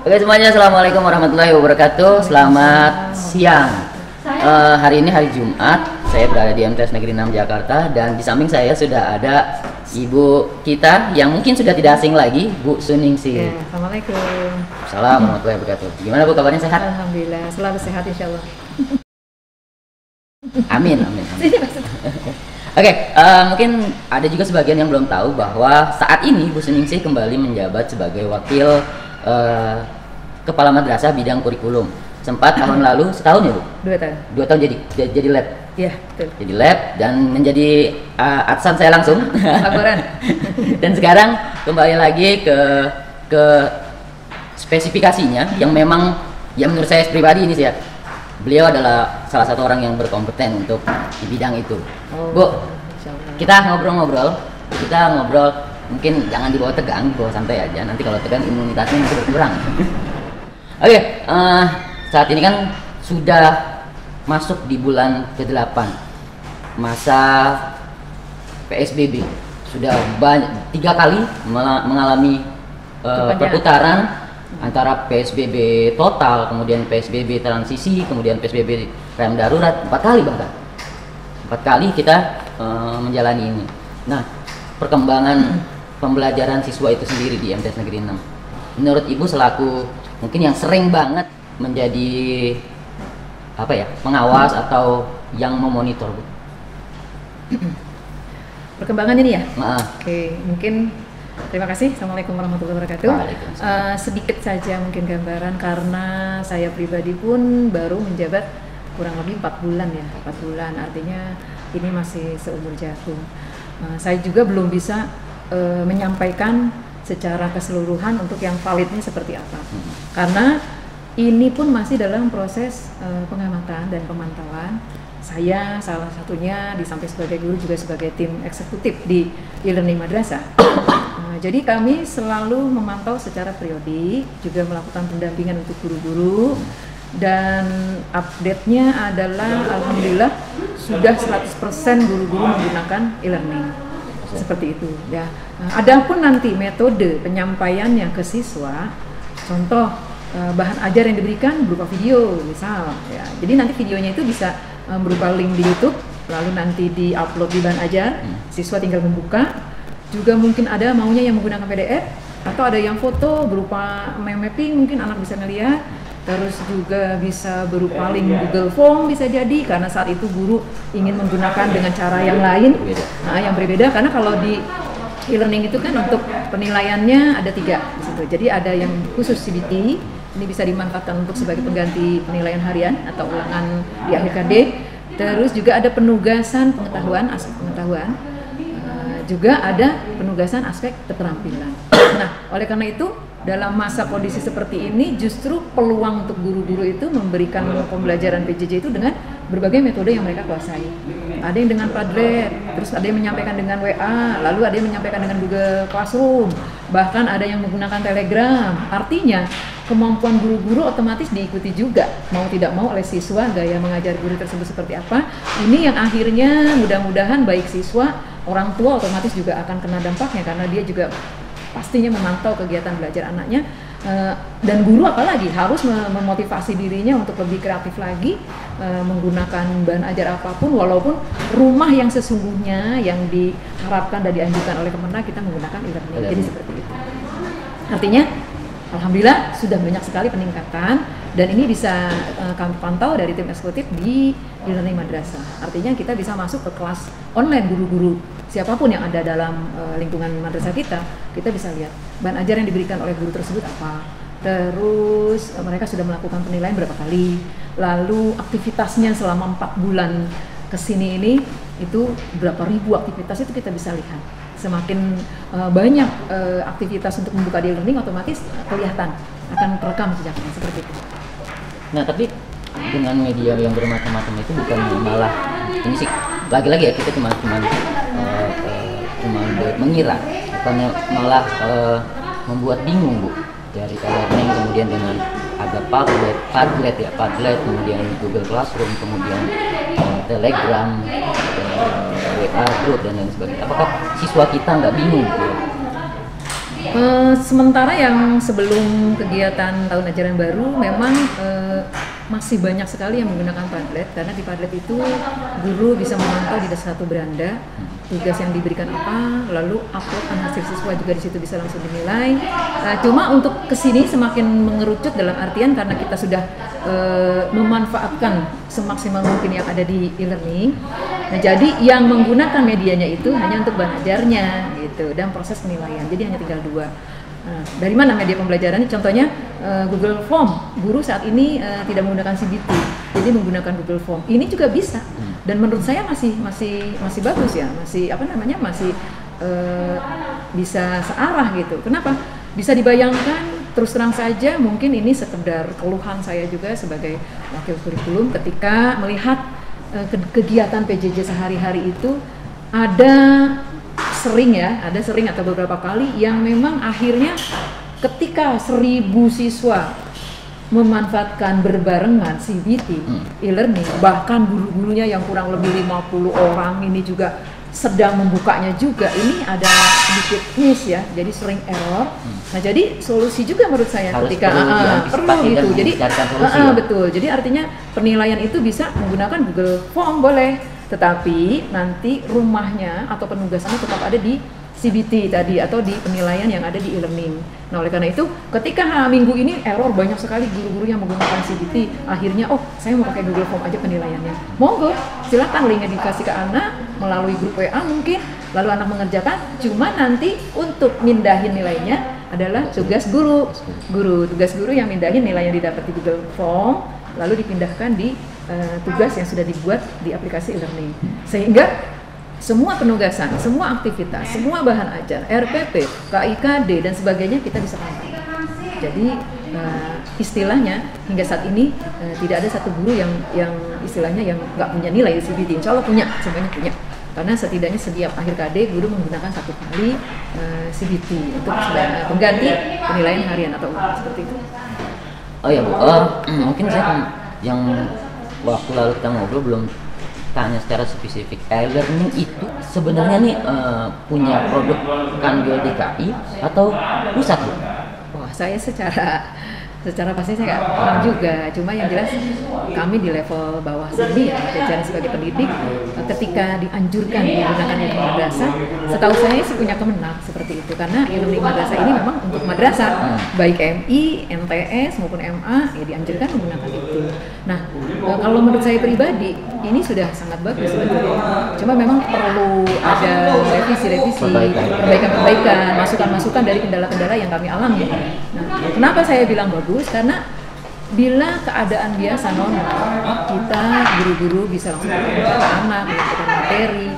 Oke semuanya, assalamualaikum warahmatullahi wabarakatuh. Selamat siang. Hari ini hari Jumat. Saya berada di MTS Negeri 6 Jakarta dan di samping saya sudah ada ibu kita yang mungkin sudah tidak asing lagi, Bu Suningsih. Ya, assalamualaikum. Assalamualaikum warahmatullahi wabarakatuh. Gimana Bu, kabarnya sehat? Alhamdulillah, selalu sehat insya Allah. Amin, amin, amin. Oke, mungkin ada juga sebagian yang belum tahu bahwa saat ini Bu Suningsih kembali menjabat sebagai wakil kepala madrasah bidang kurikulum. Sempat tahun lalu setahun ya Bu? 2 tahun. 2 tahun jadi lab. Iya, betul. Jadi lab dan menjadi adsan saya langsung. Laporan. Dan sekarang kembali lagi ke spesifikasinya yang memang ya menurut saya pribadi ini sih ya. Beliau adalah salah satu orang yang berkompeten untuk di bidang itu. Oh, Bu, insyaallah. kita ngobrol-ngobrol. Kita ngobrol, mungkin jangan dibawa tegang, dibawa santai aja. Nanti kalau tegang imunitasnya nanti berkurang. Oke, saat ini kan sudah masuk di bulan ke-8 masa PSBB. Sudah 3 kali mengalami perputaran antara PSBB total, kemudian PSBB transisi, kemudian PSBB rem darurat, 4 kali bahkan. 4 kali kita menjalani ini. Nah, perkembangan pembelajaran siswa itu sendiri di MTS Negeri 6. Menurut Ibu selaku mungkin yang sering banget menjadi apa ya, pengawas atau yang memonitor, Bu. Perkembangan ini ya? Maaf. Oke, mungkin terima kasih. Assalamualaikum warahmatullahi wabarakatuh. Sedikit saja mungkin gambaran karena saya pribadi pun baru menjabat kurang lebih 4 bulan ya. 4 bulan artinya ini masih seumur jagung. Saya juga belum bisa menyampaikan secara keseluruhan untuk yang validnya seperti apa. Karena ini pun masih dalam proses pengamatan dan pemantauan. Saya salah satunya di samping sebagai guru juga sebagai tim eksekutif di e-learning madrasah. Jadi kami selalu memantau secara periodik, juga melakukan pendampingan untuk guru-guru, dan update-nya adalah alhamdulillah sudah 100% guru-guru menggunakan e-learning. Seperti itu ya. Adapun nanti metode penyampaiannya ke siswa, contoh bahan ajar yang diberikan berupa video misal ya. Jadi nanti videonya itu bisa berupa link di YouTube, lalu nanti di-upload di bahan ajar, siswa tinggal membuka. Juga mungkin ada maunya yang menggunakan PDF atau ada yang foto berupa mapping, mungkin anak bisa melihat. Terus juga bisa berupa link Google Form bisa jadi karena saat itu guru ingin menggunakan dengan cara yang lain, yang berbeda. Karena kalau di e-learning itu kan untuk penilaiannya ada 3 di situ. Jadi ada yang khusus CBT, ini bisa dimanfaatkan untuk sebagai pengganti penilaian harian atau ulangan di akhir KD. Terus juga ada penugasan pengetahuan, aspek pengetahuan. Juga ada penugasan aspek keterampilan. Nah, oleh karena itu dalam masa kondisi seperti ini justru peluang untuk guru-guru itu memberikan pembelajaran PJJ itu dengan berbagai metode yang mereka kuasai. Ada yang dengan Padlet, terus ada yang menyampaikan dengan WA, lalu ada yang menyampaikan dengan Google Classroom, bahkan ada yang menggunakan Telegram. Artinya kemampuan guru-guru otomatis diikuti juga, mau tidak mau oleh siswa, gaya mengajar guru tersebut seperti apa. Ini yang akhirnya mudah-mudahan baik siswa, orang tua otomatis juga akan kena dampaknya karena dia juga pastinya memantau kegiatan belajar anaknya, dan guru apalagi harus memotivasi dirinya untuk lebih kreatif lagi menggunakan bahan ajar apapun, walaupun rumah yang sesungguhnya yang diharapkan dan dianjurkan oleh Kementerian kita menggunakan e-learning. Jadi seperti itu. Artinya alhamdulillah sudah banyak sekali peningkatan dan ini bisa kami pantau dari tim eksekutif di e-learning madrasah. Artinya kita bisa masuk ke kelas online guru-guru siapapun yang ada dalam lingkungan madrasah kita bisa lihat bahan ajar yang diberikan oleh guru tersebut apa. Terus mereka sudah melakukan penilaian berapa kali. Lalu aktivitasnya selama 4 bulan kesini ini itu berapa ribu aktivitas itu kita bisa lihat. Semakin banyak aktivitas untuk membuka di learning otomatis kelihatan akan terekam jejaknya seperti itu. Nah, tapi dengan media yang bermacam-macam itu bukan malah ini sih lagi-lagi ya kita cuma mengira, bukan malah membuat bingung, Bu. Dari e-learning kemudian dengan ada Padlet, kemudian Google Classroom, kemudian Telegram, WA group dan lain sebagainya. Apakah siswa kita nggak bingung? Sementara yang sebelum kegiatan tahun ajaran baru memang masih banyak sekali yang menggunakan Padlet, karena di Padlet itu guru bisa memantau di satu beranda tugas yang diberikan apa, lalu upload hasil siswa juga di situ bisa langsung dinilai. Cuma untuk kesini semakin mengerucut dalam artian karena kita sudah memanfaatkan semaksimal mungkin yang ada di e-learning. Nah, jadi yang menggunakan medianya itu hanya untuk bahan ajarnya gitu dan proses penilaian. Jadi hanya tinggal 2. Dari mana media pembelajaran? Contohnya Google Form. Guru saat ini tidak menggunakan CBT, jadi menggunakan Google Form. Ini juga bisa. Dan menurut saya masih bagus ya, masih bisa searah gitu. Kenapa? Bisa dibayangkan, terus terang saja mungkin ini sekedar keluhan saya juga sebagai wakil kurikulum ketika melihat kegiatan PJJ sehari-hari itu ada sering atau beberapa kali yang memang akhirnya ketika 1000 siswa memanfaatkan berbarengan CBT e-learning, bahkan guru-gurunya yang kurang lebih 50 orang ini juga sedang membukanya juga, ini ada sedikit miss ya, jadi sering error. Nah, jadi solusi juga menurut saya harus ketika perlu gitu. Jadi betul. Jadi artinya penilaian itu bisa menggunakan Google Form boleh, tetapi nanti rumahnya atau penugasannya tetap ada di CBT tadi atau di penilaian yang ada di e-learning. Nah, oleh karena itu ketika minggu ini error banyak sekali guru-guru yang menggunakan CBT, akhirnya saya mau pakai Google Form aja penilaiannya. Monggo, silakan linknya dikasih ke anak melalui grup WA mungkin, lalu anak mengerjakan, cuma nanti untuk mindahin nilainya adalah tugas guru. Tugas guru yang mindahin nilai yang didapat di Google Form lalu dipindahkan di tugas yang sudah dibuat di aplikasi e-learning. Sehingga semua penugasan, semua aktivitas, semua bahan ajar, RPP, KIKD dan sebagainya kita bisa pantau. Jadi istilahnya hingga saat ini tidak ada satu guru yang istilahnya yang nggak punya nilai di CBT. Insya Allah punya, semuanya punya. Karena setidaknya setiap akhir KD guru menggunakan 1 kali CBT untuk pengganti penilaian harian atau seperti itu. Oh ya Bu, mungkin saya yang waktu lalu kita ngobrol belum tanya secara spesifik. E-learning itu sebenarnya nih punya produk Kanwil DKI atau pusat Bu? Wah, saya secara pasti saya nggak paham juga, cuma yang jelas kami di level bawah sini ya, jajaran sebagai pendidik ketika dianjurkan menggunakan ilmu madrasah, setahu saya sih punya kemenang seperti itu, karena ilmu madrasah ini memang untuk madrasah, baik MI, MTS maupun MA ya dianjurkan menggunakan itu. Nah, kalau menurut saya pribadi ini sudah sangat bagus sebetulnya, cuma memang perlu ada revisi-revisi, perbaikan-perbaikan, masukan-masukan dari kendala-kendala yang kami alami. Nah, kenapa saya bilang bagus? Karena bila keadaan biasa normal, kita guru-guru bisa langsung mengajar anak, mengajarkan materi,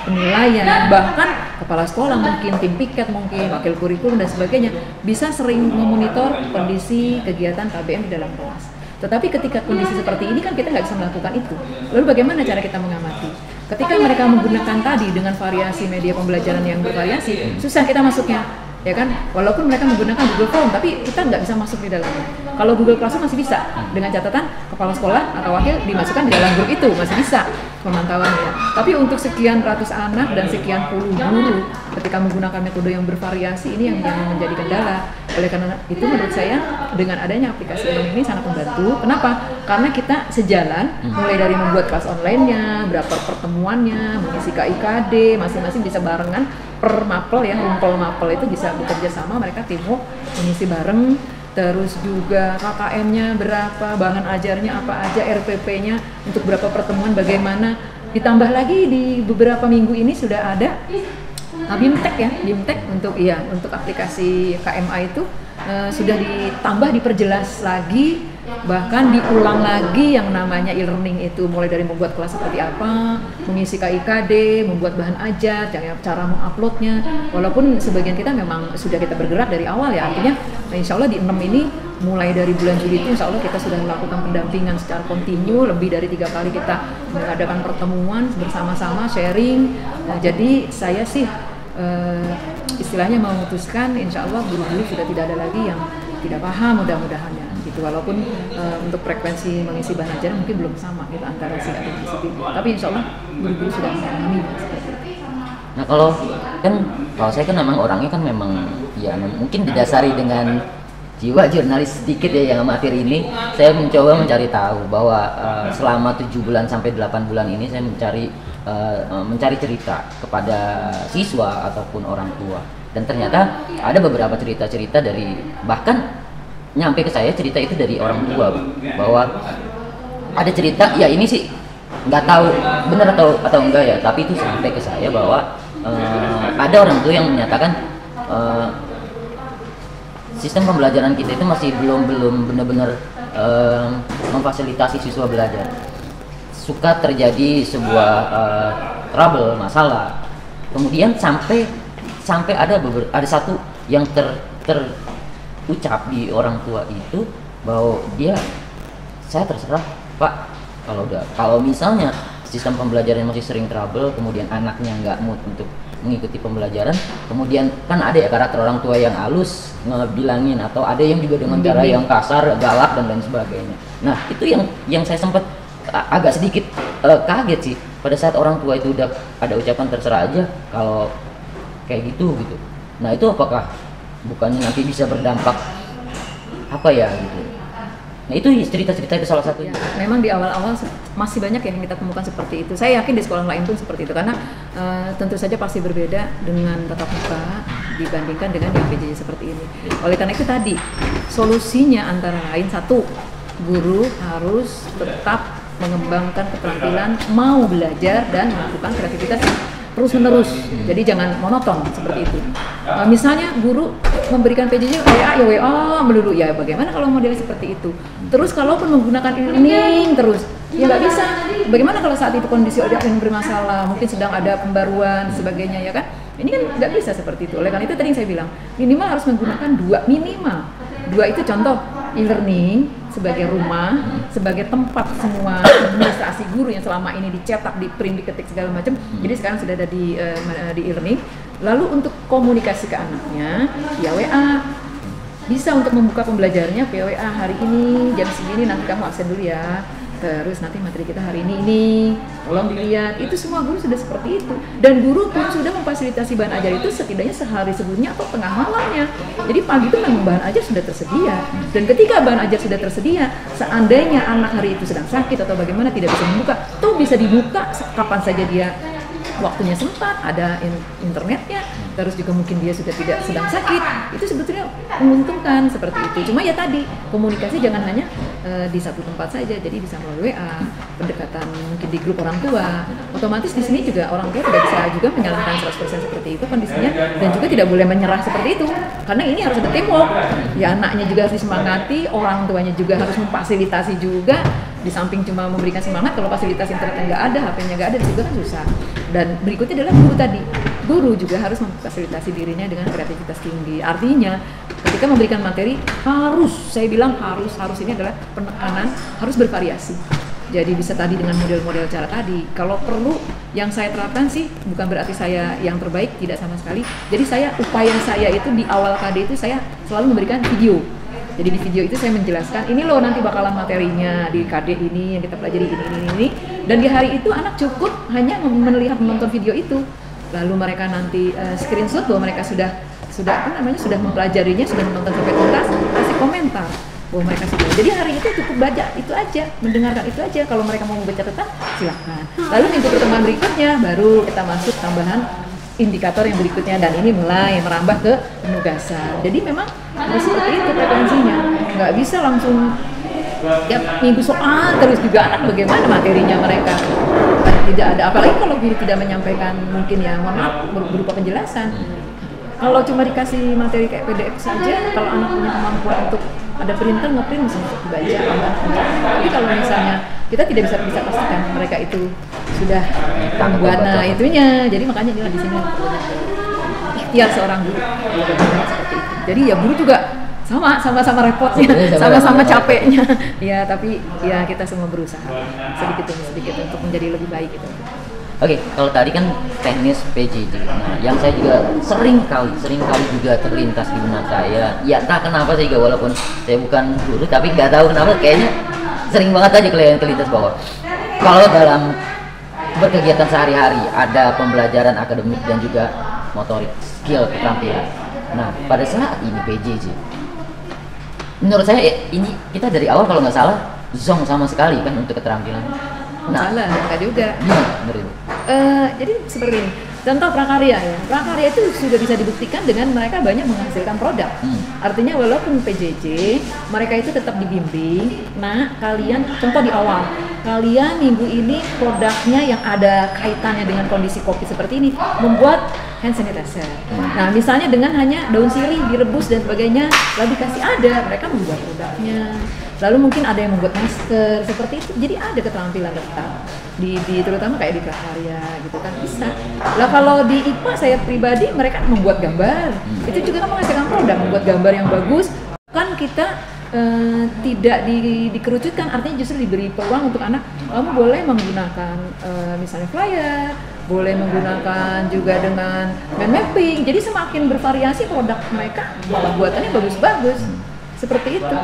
penilaian, bahkan kepala sekolah mungkin, tim piket mungkin, wakil kurikulum dan sebagainya bisa sering memonitor kondisi kegiatan KBM di dalam kelas. Tetapi ketika kondisi seperti ini kan kita nggak bisa melakukan itu. Lalu bagaimana cara kita mengamati? Ketika mereka menggunakan tadi dengan variasi media pembelajaran yang bervariasi, susah kita masuknya. Ya kan, walaupun mereka menggunakan Google Form, tapi kita nggak bisa masuk di dalamnya. Kalau Google Classroom masih bisa, dengan catatan kepala sekolah atau wakil dimasukkan di dalam grup itu, masih bisa pemantauannya. Tapi untuk sekian ratus anak dan sekian puluh guru, ketika menggunakan metode yang bervariasi, ini yang menjadi kendala. Oleh karena itu menurut saya, dengan adanya aplikasi ini sangat membantu. Kenapa? Karena kita sejalan, mulai dari membuat kelas online-nya, berapa pertemuannya, mengisi KIKD, masing-masing bisa barengan, per mapel ya, ngumpul mapel itu bisa bekerja sama, mereka teamwork mengisi bareng, terus juga KKM-nya berapa, bahan ajarnya apa aja, RPP-nya untuk berapa pertemuan bagaimana, ditambah lagi di beberapa minggu ini sudah ada BIMTEK ya, BIMTEK untuk aplikasi KMA itu sudah ditambah, diperjelas lagi, bahkan diulang lagi yang namanya e-learning itu, mulai dari membuat kelas seperti apa, mengisi KIKD, membuat bahan ajar, cara menguploadnya. Walaupun sebagian kita memang sudah kita bergerak dari awal ya, artinya insya Allah di 6 ini mulai dari bulan Juli itu insya Allah kita sudah melakukan pendampingan secara kontinu, lebih dari 3 kali kita mengadakan pertemuan bersama-sama, sharing. Jadi saya sih istilahnya memutuskan insya Allah guru-guru sudah tidak ada lagi yang tidak paham, mudah-mudahan ya gitu. Walaupun untuk frekuensi mengisi bahan ajar mungkin belum sama gitu antara si A dan si B, tapi insya Allah guru-guru sudah memahami seperti itu. Nah, kalau kan kalau saya kan memang orangnya kan memang ya mungkin didasari dengan jiwa jurnalis sedikit ya yang amatir ini, saya mencoba mencari tahu bahwa selama 7 bulan sampai 8 bulan ini saya mencari cerita kepada siswa ataupun orang tua, dan ternyata ada beberapa cerita-cerita dari, bahkan nyampe ke saya cerita itu dari orang tua, bahwa ada cerita, ya ini sih nggak tahu benar atau enggak ya, tapi itu sampai ke saya bahwa ada orang tua yang menyatakan sistem pembelajaran kita itu masih belum benar-benar memfasilitasi siswa belajar. Suka terjadi sebuah trouble, masalah. Kemudian sampai ada satu yang terucap di orang tua itu bahwa saya terserah Pak, kalau misalnya sistem pembelajaran masih sering trouble, kemudian anaknya nggak mood untuk mengikuti pembelajaran, kemudian kan ada ya karakter orang tua yang halus ngebilangin, atau ada yang juga dengan cara yang kasar, galak dan lain sebagainya. Nah itu yang saya sempat agak sedikit kaget sih pada saat orang tua itu udah ada ucapan terserah aja kalau kayak gitu. Nah itu apakah bukannya nanti bisa berdampak apa ya gitu? Nah itu cerita-cerita itu salah satunya. Ya, memang di awal-awal masih banyak yang kita temukan seperti itu. Saya yakin di sekolah lain pun seperti itu, karena tentu saja pasti berbeda dengan tatap muka dibandingkan dengan yang PJJ seperti ini. Oleh karena itu tadi solusinya antara lain, satu, guru harus tetap mengembangkan keterampilan mau belajar dan melakukan kreativitas terus-menerus. Jadi jangan monoton seperti itu. Misalnya guru memberikan PJJ WA melulu, ya bagaimana kalau model seperti itu? Terus kalaupun menggunakan e-learning terus, ya nggak bisa. Bagaimana kalau saat itu kondisi yang bermasalah, mungkin sedang ada pembaruan sebagainya, ya kan? Ini kan nggak bisa seperti itu. Oleh karena itu tadi yang saya bilang, minimal harus menggunakan dua itu contoh e-learning sebagai rumah, sebagai tempat semua administrasi guru yang selama ini dicetak, di print, diketik segala macam. Jadi sekarang sudah ada di e-learning. Lalu untuk komunikasi ke anaknya, ya WA. Bisa untuk membuka pembelajarannya via WA, hari ini jam segini nanti kamu absen dulu ya. Terus nanti materi kita hari ini, tolong dilihat. Itu semua guru sudah seperti itu. Dan guru pun sudah memfasilitasi bahan ajar itu setidaknya sehari sebelumnya atau tengah malamnya. Jadi pagi itu memang bahan ajar sudah tersedia. Dan ketika bahan ajar sudah tersedia, seandainya anak hari itu sedang sakit atau bagaimana tidak bisa membuka, tuh bisa dibuka kapan saja dia waktunya sempat, ada internetnya, terus juga mungkin dia sudah tidak sedang sakit. Itu sebetulnya menguntungkan seperti itu. Cuma ya tadi, komunikasi jangan hanya di satu tempat saja, jadi bisa melalui WA, pendekatan mungkin di grup orang tua. Otomatis di sini juga orang tua tidak bisa juga menyalahkan 100% seperti itu kondisinya, dan juga tidak boleh menyerah seperti itu, karena ini harus ada teamwork. Ya anaknya juga harus disemangati, orang tuanya juga harus memfasilitasi juga. Di samping cuma memberikan semangat, kalau fasilitas internetnya nggak ada, HP-nya nggak ada, di situ kan susah. Dan berikutnya adalah guru tadi. Guru juga harus memfasilitasi dirinya dengan kreativitas tinggi. Artinya, ketika memberikan materi saya bilang harus ini adalah penekanan, harus bervariasi. Jadi bisa tadi dengan model-model cara tadi. Kalau perlu, yang saya terapkan sih bukan berarti saya yang terbaik, tidak sama sekali. Jadi upaya saya itu di awal KD itu saya selalu memberikan video. Jadi di video itu saya menjelaskan, ini loh nanti bakalan materinya di KD ini yang kita pelajari ini. Dan di hari itu anak cukup hanya menonton video itu. Lalu mereka nanti screenshot bahwa mereka sudah mempelajarinya, sudah menonton sampai tuntas, kasih komentar bahwa mereka sudah. Jadi hari itu cukup baca itu aja, mendengarkan itu aja. Kalau mereka mau membaca catatan, silakan. Lalu minggu pertemuan berikutnya baru kita masuk tambahan indikator yang berikutnya, dan ini mulai merambah ke penugasan. Jadi memang harus seperti itu frekuensinya, nggak bisa langsung tiap minggu soal terus juga anak bagaimana materinya mereka. Tidak ada, apalagi kalau guru tidak menyampaikan mungkin ya mohon maaf berupa penjelasan. Kalau cuma dikasih materi kayak PDF saja, kalau anak punya kemampuan untuk ada printer, ngeprint bisa dibaca. Tapi kalau misalnya kita tidak bisa pastikan mereka itu sudah membuat itunya, jadi makanya inilah di sini ikhtiar seorang guru seperti itu. Jadi ya guru juga sama-sama repotnya, sama-sama capeknya. Ya tapi ya kita semua berusaha sedikit demi sedikit untuk menjadi lebih baik gitu. Oke, kalau tadi kan teknis PJJ. Nah, yang saya juga sering kali juga terlintas di benak saya. Ya entah kenapa saya juga, walaupun saya bukan guru, tapi nggak tahu kenapa kayaknya sering banget aja terlintas bahwa kalau dalam berkegiatan sehari-hari ada pembelajaran akademik dan juga motorik, skill, keterampilan. Nah, pada saat ini PJJ, menurut saya ini kita dari awal kalau nggak salah zonk sama sekali kan untuk keterampilan. Nah, salah, enggak juga. Benar itu. Jadi seperti ini. Contoh prakarya ya, prakarya itu sudah bisa dibuktikan dengan mereka banyak menghasilkan produk. Artinya walaupun PJJ, mereka itu tetap dibimbing. Nah, kalian contoh di awal, kalian minggu ini produknya yang ada kaitannya dengan kondisi kopi seperti ini, membuat hand sanitizer. Nah, misalnya dengan hanya daun sirih direbus dan sebagainya, lalu dikasih ada, mereka membuat produknya. Lalu mungkin ada yang membuat masker seperti itu. Jadi ada keterampilan tetap di terutama kayak di prakarya gitu kan bisa. Lah kalau di IPA saya pribadi mereka membuat gambar. Itu juga kan menghasilkan produk, membuat gambar yang bagus. Kan kita tidak dikerucutkan, artinya justru diberi peluang untuk anak. Kamu boleh menggunakan misalnya flyer, boleh menggunakan juga dengan mind mapping. Jadi semakin bervariasi produk mereka, malah buatannya bagus-bagus. Seperti itu.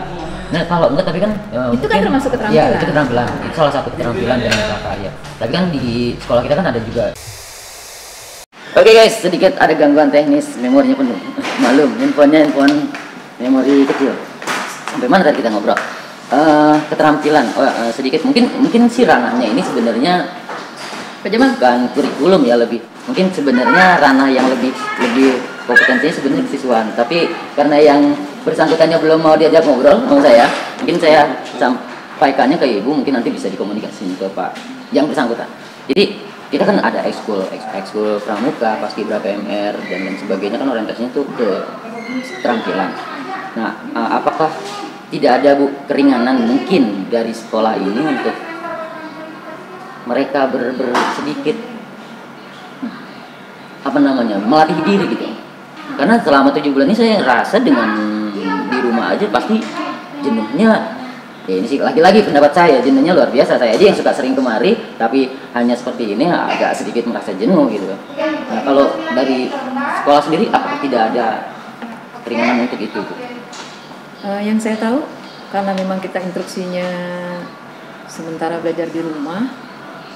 Nah kalau enggak tapi kan itu kan termasuk keterampilan. Ya itu keterampilan, itu salah satu keterampilan dari prakarya. Tapi kan di sekolah kita kan ada juga. Oke guys, sedikit ada gangguan teknis, memorinya penuh. Maklum, handphone memori kecil. Sampai mana tadi kita ngobrol? Keterampilan. Sedikit mungkin sih ranahnya ini sebenarnya bukan kurikulum ya, lebih mungkin sebenarnya ranah yang lebih kompetensinya sebenarnya kesiswaan, tapi karena yang bersangkutannya belum mau diajak ngobrol sama saya, mungkin saya sampaikannya ke ibu, mungkin nanti bisa dikomunikasikan ke pak yang bersangkutan. Jadi kita kan ada ekskul pramuka, paskibra, PMR dan lain sebagainya, kan orientasinya tuh ke keterampilan. Nah, apakah tidak ada Bu keringanan mungkin dari sekolah ini untuk mereka sedikit melatih diri gitu? Karena selama 7 bulan ini saya rasa dengan di rumah aja pasti jenuhnya, ya ini sih lagi-lagi pendapat saya, jenuhnya luar biasa. Saya aja yang suka sering kemari tapi hanya seperti ini agak sedikit merasa jenuh gitu. Nah kalau dari sekolah sendiri apakah tidak ada keringanan untuk itu? Yang saya tahu karena memang kita instruksinya sementara belajar di rumah,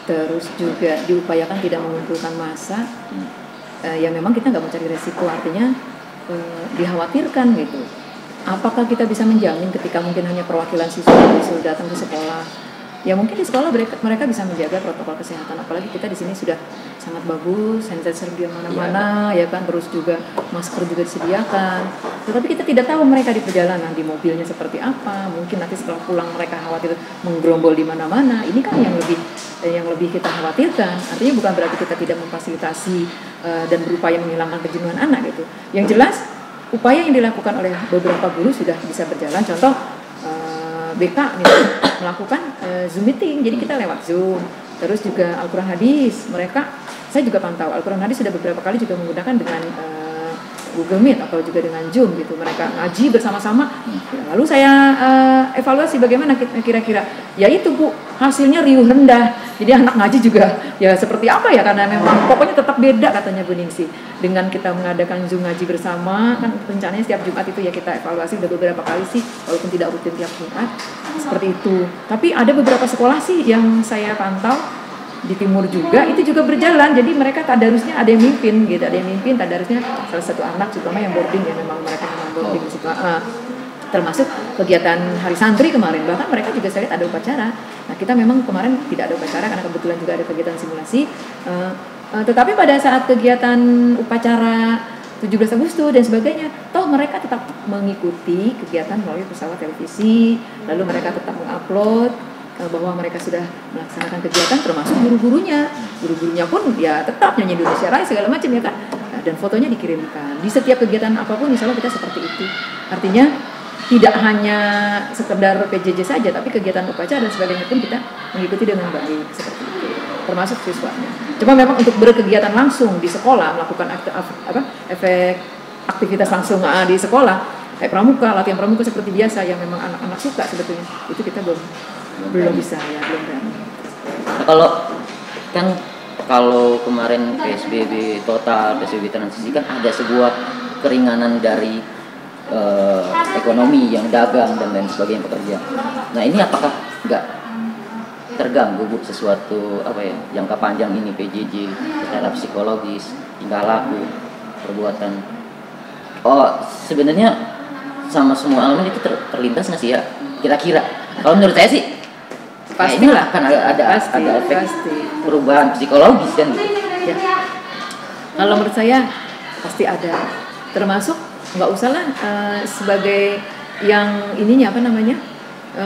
terus juga diupayakan tidak mengumpulkan massa. Ya memang kita nggak mencari resiko, artinya dikhawatirkan gitu. Apakah kita bisa menjamin ketika mungkin hanya perwakilan siswa disuruh datang ke sekolah? Ya mungkin di sekolah mereka bisa menjaga protokol kesehatan, apalagi kita di sini sudah sangat bagus, sanitizer di mana-mana, ya kan, terus juga masker juga disediakan. Tetapi kita tidak tahu mereka di perjalanan di mobilnya seperti apa. Mungkin nanti setelah pulang mereka khawatir menggerombol di mana-mana. Ini kan yang lebih kita khawatirkan. Artinya bukan berarti kita tidak memfasilitasi dan berupaya menghilangkan kejenuhan anak gitu. Yang jelas upaya yang dilakukan oleh beberapa guru sudah bisa berjalan. Contoh BK misalnya melakukan Zoom meeting, jadi kita lewat Zoom. Terus juga Al-Quran Hadis, saya juga pantau Al-Quran Hadis sudah beberapa kali juga menggunakan dengan Google Meet atau juga dengan Zoom gitu. Mereka ngaji bersama-sama. Lalu saya evaluasi bagaimana kira-kira. Ya itu Bu, hasilnya riuh rendah. Jadi anak ngaji juga ya seperti apa ya, karena memang pokoknya tetap beda katanya Bu Ningsi. Dengan kita mengadakan Zoom ngaji bersama, kan rencananya setiap Jumat itu ya kita evaluasi, udah beberapa kali sih, walaupun tidak rutin tiap Jumat. Seperti itu. Tapi ada beberapa sekolah sih yang saya pantau di timur juga itu juga berjalan, jadi mereka tadarusnya ada yang mimpin gitu, tadarusnya salah satu anak terutama yang boarding ya, memang mereka boarding di situ. Termasuk kegiatan hari santri kemarin, bahkan mereka juga saya lihat ada upacara. Nah kita memang kemarin tidak ada upacara karena kebetulan juga ada kegiatan simulasi, tetapi pada saat kegiatan upacara 17 Agustus dan sebagainya, toh mereka tetap mengikuti kegiatan melalui pesawat televisi, lalu mereka tetap mengupload bahwa mereka sudah melaksanakan kegiatan, termasuk guru-gurunya pun ya tetap nyanyi Indonesia Raya segala macam ya kan, dan fotonya dikirimkan di setiap kegiatan apapun. Insya Allah kita seperti itu, artinya tidak hanya sekedar PJJ saja, tapi kegiatan upacara dan sebagainya pun kita mengikuti dengan baik seperti itu, termasuk siswanya. Cuma memang untuk berkegiatan langsung di sekolah, melakukan efek aktivitas langsung di sekolah kayak pramuka, latihan pramuka seperti biasa yang memang anak-anak suka sebetulnya, itu kita belum bisa ya, belum berani. Nah, kalau kemarin PSBB total, PSBB transisi kan ada sebuah keringanan dari ekonomi yang dagang dan lain sebagainya, pekerja. Nah ini apakah nggak terganggu Bu sesuatu jangka panjang ini PJJ secara psikologis, tingkah laku? perbuatan. Oh, sebenarnya sama semua elemen itu terlintas nggak sih ya? Kira-kira. Kalau menurut saya sih, pastilah akan ada efek perubahan psikologis kan gitu. Ya. Kalau menurut saya pasti ada. Termasuk nggak usah lah sebagai yang ininya apa namanya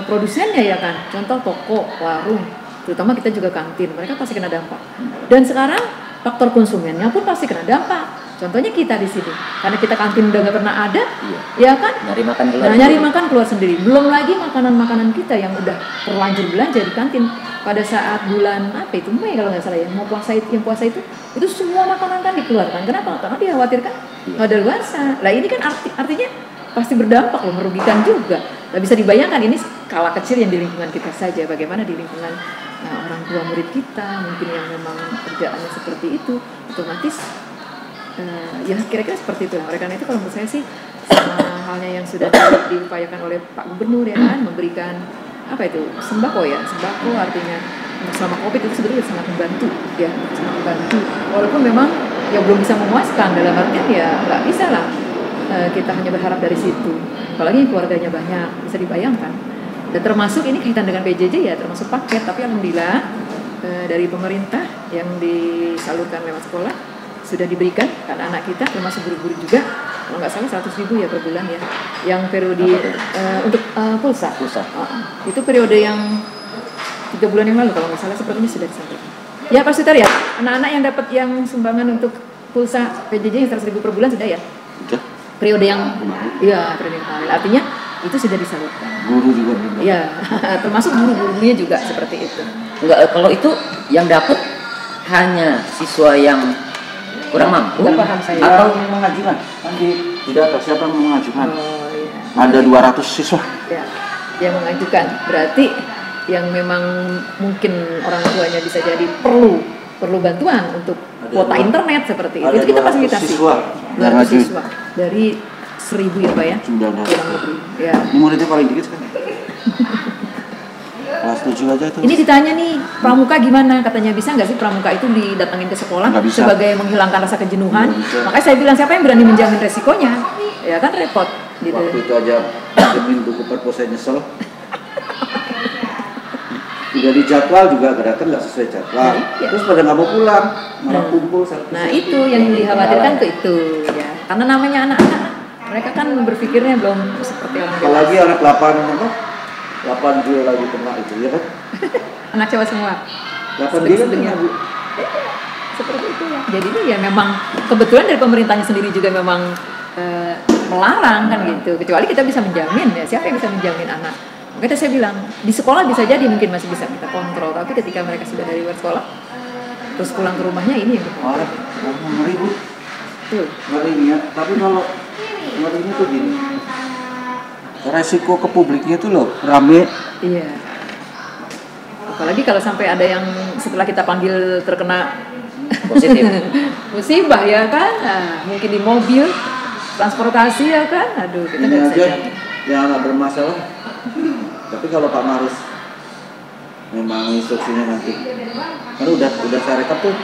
produsennya ya kan. Contoh toko, warung, terutama kita juga kantin, mereka pasti kena dampak. Dan sekarang faktor konsumennya pun pasti kena dampak. Contohnya kita di sini, karena kita kantin udah nggak pernah ada, ya kan? Nyari makan keluar sendiri. Belum lagi makanan-makanan kita yang udah terlanjur belanja di kantin pada saat bulan apa itu Mei kalau nggak salah ya, mau puasa itu, yang puasa itu semua makanan kan dikeluarkan. Kenapa? Karena dikhawatirkan kadaluarsa. Lah ini kan artinya pasti berdampak loh, merugikan juga. Nah, bisa dibayangkan ini skala kecil yang di lingkungan kita saja, bagaimana di lingkungan orang tua murid kita, mungkin yang memang kerjaannya seperti itu, otomatis ya kira-kira seperti itu. Oleh karena itu kalau menurut saya sih sama halnya yang sudah diupayakan oleh Pak Gubernur ya kan, memberikan apa itu sembako ya, sembako artinya selama COVID itu sebenarnya sangat membantu ya, sangat membantu. Walaupun memang ya belum bisa memuaskan, dalam artian ya nggak bisa lah kita hanya berharap dari situ. Apalagi keluarganya banyak, bisa dibayangkan. Dan termasuk ini kaitan dengan PJJ ya, termasuk paket. Tapi alhamdulillah dari pemerintah yang disalurkan lewat sekolah sudah diberikan karena anak kita termasuk guru-guru juga, kalau nggak salah 100.000 ya per bulan ya, yang periode untuk pulsa. Itu periode yang 3 bulan yang lalu kalau nggak salah sepertinya sudah disampaikan. Ya Pak Sutar ya, anak-anak yang dapat yang sumbangan untuk pulsa PJJ yang 100.000 per bulan sudah ya? Sudah. Periode yang periode yang kemarin. Artinya itu sudah disalurkan. Guru juga. Iya, termasuk guru-gurunya juga seperti itu. Enggak, kalau itu yang dapat hanya siswa yang kurang mampu atau yang mengajukan kan di data siapa yang mengajukan. Iya. Ada 200 siswa ya, yang mengajukan berarti yang memang mungkin orang tuanya bisa jadi perlu bantuan untuk kuota internet seperti itu kita fasilitasi. Siswa dari 1.000 ya Pak ya, kurang lebih ya. Ini muridnya paling dikit kan. Kelas 7 aja itu. Ini ditanya nih, pramuka gimana? Katanya bisa nggak sih pramuka itu didatangin ke sekolah sebagai menghilangkan rasa kejenuhan? Makanya saya bilang siapa yang berani menjamin resikonya? Ya kan repot. Gitu. Waktu itu aja jamin buku perpus saya nyesel. Udah di jadwal juga datang nggak sesuai jadwal. Iya. Terus pada nggak mau pulang, malah kumpul satu. Nah itu yang dikhawatirkan tuh itu ya. Karena namanya anak-anak, mereka kan berpikirnya belum seperti orang dewasa. Apalagi anak 8 dia lagi kena itu ya kan? Anak cewek semua. 8 dia kan kena Bu. Seperti itu ya. Jadi itu ya memang kebetulan dari pemerintahnya sendiri juga memang melarang kan gitu. Kecuali kita bisa menjamin ya, siapa yang bisa menjamin anak? Makanya saya bilang di sekolah bisa jadi mungkin masih bisa kita kontrol, tapi ketika mereka sudah dari luar sekolah terus pulang ke rumahnya ini yang ngeri Bu. Tuh, ngerinya. Tapi kalau ngerinya tuh gini. Resiko ke publiknya tuh loh rame. Iya. Apalagi kalau sampai ada yang setelah kita panggil terkena positif musibah ya kan, nah, mungkin di mobil transportasi ya kan, aduh kita nggak bisa jalan. Yang nggak bermasalah. Tapi kalau Pak Marus memang instruksinya nanti, kan udah saya rekap tuh,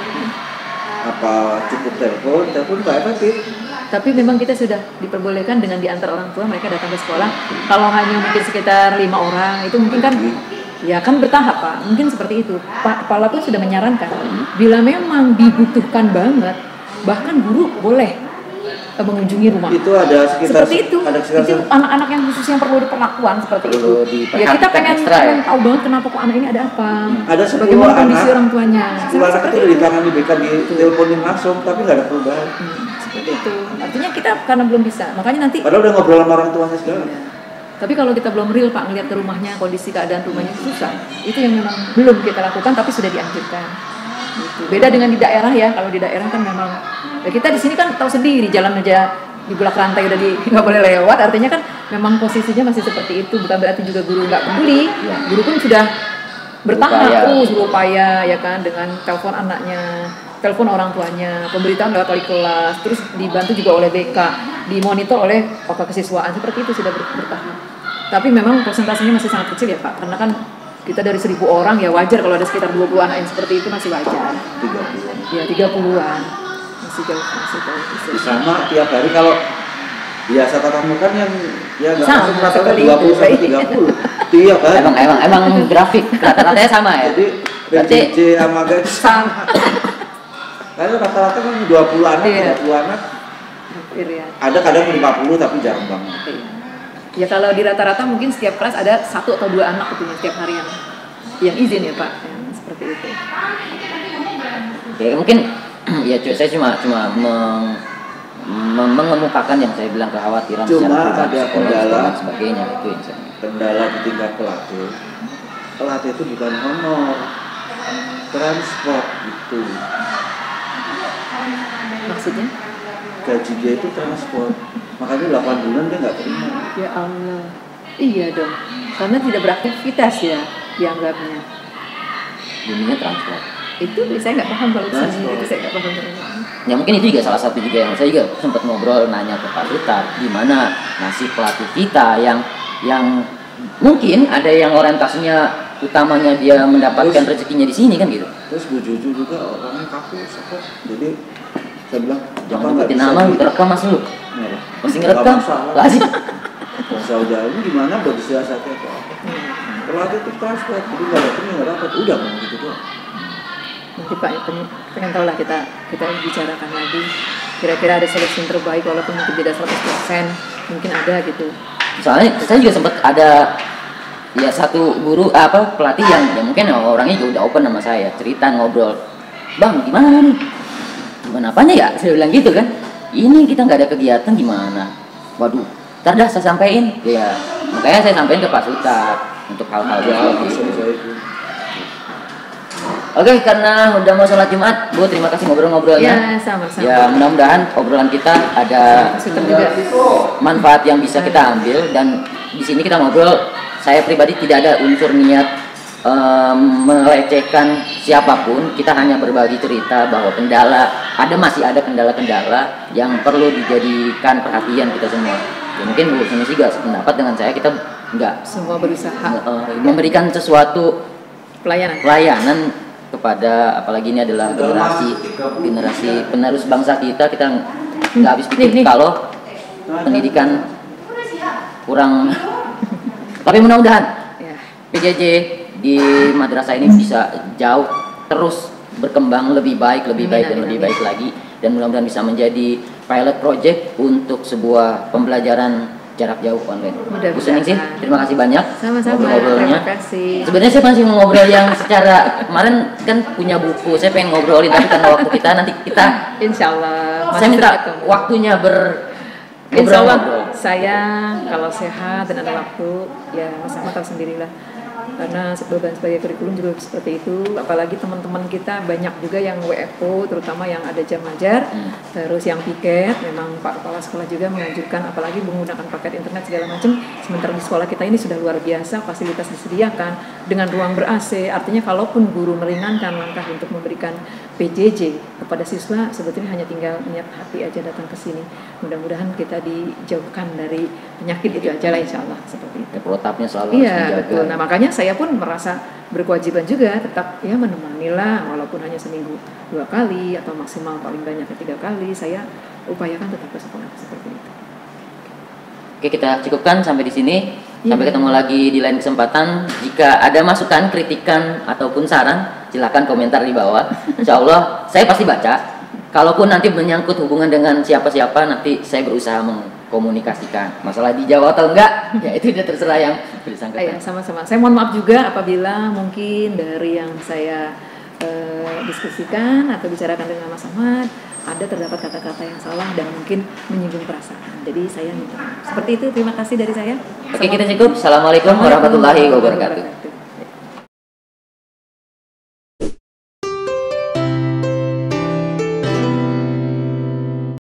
apa cukup telepon nggak efektif. Tapi memang kita sudah diperbolehkan dengan diantar orang tua mereka datang ke sekolah. Kalau hanya mungkin sekitar 5 orang itu mungkin kan ya kan bertahap Pak. Mungkin seperti itu. Pak Kepala pun sudah menyarankan bila memang dibutuhkan banget, bahkan guru boleh mengunjungi rumah. Itu ada sekitar seperti itu. Itu anak-anak yang khusus yang perlu diperlakuan seperti itu. Ya kita pengen tahu banget kenapa kok anak ini ada apa. Ada bagaimana kondisi orang tuanya. 10 anak itu udah ditangani BK diteleponin langsung tapi nggak ada perubahan. Seperti itu. Artinya kita karena belum bisa. Makanya nanti padahal udah ngobrol sama orang tuanya segala. Ya. Tapi kalau kita belum real Pak ngeliat ke rumahnya, kondisi keadaan rumahnya susah, itu yang memang belum kita lakukan tapi sudah dianjurkan. Gitu. Beda dengan di daerah ya. Kalau di daerah kan memang ya kita di sini kan tahu sendiri jalan aja di bulak rantai udah nggak boleh lewat. Artinya kan memang posisinya masih seperti itu. Bukan berarti juga guru nggak peduli. Guru pun sudah bertahap berupaya ya kan dengan telepon anaknya, telepon orang tuanya, pemberitaan lewat wali kelas, terus dibantu juga oleh BK, dimonitor oleh pakar kesiswaan, seperti itu sudah bertahap. Tapi memang persentasenya masih sangat kecil ya Pak, karena kan kita dari 1.000 orang ya wajar kalau ada sekitar 20 anak yang seperti itu masih wajar. 30. Ya 30-an masih jauh. Di sana tiap hari kalau biasa tatap muka yang ya nggak Sama, masuk rata-rata seperti 20 itu. sampai 30 tiap hari. Emang grafik rata-ratanya sama ya. Jadi Berarti PJJ sama guys sama. Karena rata-rata kan 20 anak, Iya. 30 anak. Hampir ya. Ada kadang 50 tapi jarang banget. Iya. Ya kalau di rata-rata mungkin setiap kelas ada 1 atau 2 anak tentunya setiap hari yang izin ya Pak, yang seperti itu. ya mungkin ya saya cuma mengemukakan yang saya bilang kekhawatiran Cuma secara ada pribadi, psikologis kendala. dan sebagainya itu yang saya. Kendala di tingkat pelatih. Pelatih itu bukan honor, transport gitu. Maksudnya? Gaji dia itu transport. Makanya 8 bulan dia nggak terima. Ya Allah. Iya dong. Karena tidak beraktivitas ya dianggapnya. Bunyinya transport. Itu saya nggak paham kalau Transport. misalnya itu saya nggak paham. Ya mungkin itu juga salah satu juga yang saya juga sempat ngobrol nanya ke Pak Sutar gimana nasib pelatih kita yang mungkin ada yang orientasinya utamanya dia mendapatkan rezekinya di sini kan gitu. Terus Bu Juju juga orangnya kaku, sakit. Jadi saya bilang Jangan "Apa nggak sebutin bisa nama, gitu?" rekam mas lu. Ya. Pasti Nggak ngerekam. masalah. Lah sih. Bangsa jauh gimana bagi siasatnya kok. Pelatih itu transport, jadi nggak datang nggak dapat. Udah ngomong gitu doang. Nanti Pak pengen tahu lah kita bicarakan lagi. Kira-kira ada seleksi yang terbaik walaupun mungkin tidak 100%, mungkin ada gitu. Soalnya saya juga sempat ada ya satu guru pelatih yang ya mungkin orangnya juga udah open sama saya, cerita ngobrol. Bang, gimana nih? Gimana apanya ya? Saya bilang gitu kan. Ini kita nggak ada kegiatan gimana? Waduh, ntar dah saya sampein. Ya, makanya saya sampein ke Pak Sutar untuk hal-hal Ya, seperti itu. saya itu. Oke, karena udah mau sholat Jumat, Bu, terima kasih ngobrol-ngobrolnya. Ya, sama-sama. Ya, mudah-mudahan obrolan kita ada Sudah juga. manfaat yang bisa kita ambil, dan di sini kita ngobrol. Saya pribadi tidak ada unsur niat melecehkan siapapun. Kita hanya berbagi cerita bahwa masih ada kendala-kendala yang perlu dijadikan perhatian kita semua. Ya, mungkin Bu Sunusi juga sependapat dengan saya, kita nggak Semua berusaha memberikan sesuatu pelayanan. kepada, apalagi ini adalah generasi penerus bangsa kita nggak habis pikir kalau pendidikan kurang. Tapi mudah-mudahan Ya. PJJ di madrasah ini bisa jauh terus berkembang lebih baik dan lebih baik lagi, dan mudah-mudahan bisa menjadi pilot project untuk sebuah pembelajaran jarak jauh online. Bu Suningsih, terima kasih banyak Sama-sama. ngobrol-ngobrolnya. Terima kasih. Sebenarnya saya masih mau ngobrol yang secara kemarin kan punya buku, saya pengen ngobrolin, tapi karena waktu kita nanti kita Insya Allah. saya minta waktunya Insya Allah ngobrol. saya kalau sehat dan ada waktu ya Mas Ahmad tahu sendirilah, karena beban sebagai kurikulum juga seperti itu. Apalagi teman-teman kita banyak juga yang WFO, terutama yang ada jam ajar, terus yang piket. Memang Pak Kepala Sekolah juga menganjurkan, apalagi menggunakan paket internet segala macam. Sementara di sekolah kita ini sudah luar biasa, fasilitas disediakan dengan ruang ber-AC. Artinya kalaupun guru meringankan langkah untuk memberikan PJJ kepada siswa, sebetulnya hanya tinggal niat hati aja datang ke sini. Mudah-mudahan kita dijauhkan dari penyakit itu aja lah, insya Allah seperti itu. Protapnya selalu harus Iya dijaga. betul. Nah makanya saya pun merasa berkewajiban juga tetap ya menemani lah, walaupun hanya seminggu 2 kali atau maksimal paling banyak 3 kali, saya upayakan tetap ke sekolah seperti itu. Oke, kita cukupkan sampai di sini. Iya. Sampai ketemu lagi di lain kesempatan. Jika ada masukan, kritikan ataupun saran, silakan komentar di bawah. Insya Allah saya pasti baca. Kalaupun nanti menyangkut hubungan dengan siapa-siapa, nanti saya berusaha mengkomunikasikan. Masalah dijawab atau enggak, ya itu udah terserah yang bersangkutan. Iya sama-sama. Saya mohon maaf juga apabila mungkin dari yang saya diskusikan atau bicarakan dengan Mas Ahmad ada terdapat kata-kata yang salah dan mungkin menyinggung perasaan. Jadi saya minta maaf. Seperti itu, terima kasih dari saya. Oke, kita cukup. Assalamualaikum warahmatullahi wabarakatuh.